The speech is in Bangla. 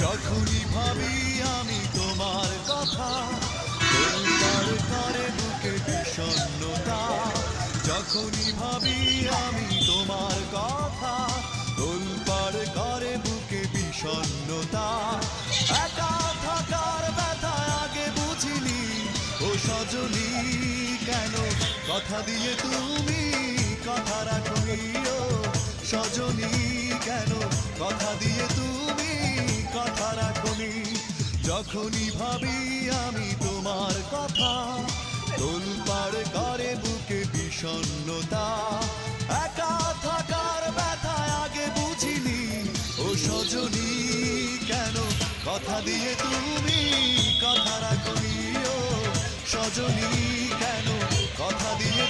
যখনই ভাবি আমি তোমার কথা, তোলপাড় করে বুকে বিষণ্ণতা। যখনই ভাবি আমি তোমার কথা, তোলপাড় করে বুকে বিষণ্ণতা। একা থাকার ব্যথা আগে বুঝিনি, ও সজনী কেন কথা দিয়ে তুমি কথা রাখনি। ও সজনী কেন কথা দিয়ে তুমি কথা রাখনি। যখনই ভাবি আমি তোমার কথা, তোলপাড় করে বুকে বিষণ্ণতা। একা থাকার ব্যথা আগে বুঝিনি, ও সজনী কেন কথা দিয়ে তুমি কথা রাখনি। ও সজনী কেন কথা দিয়ে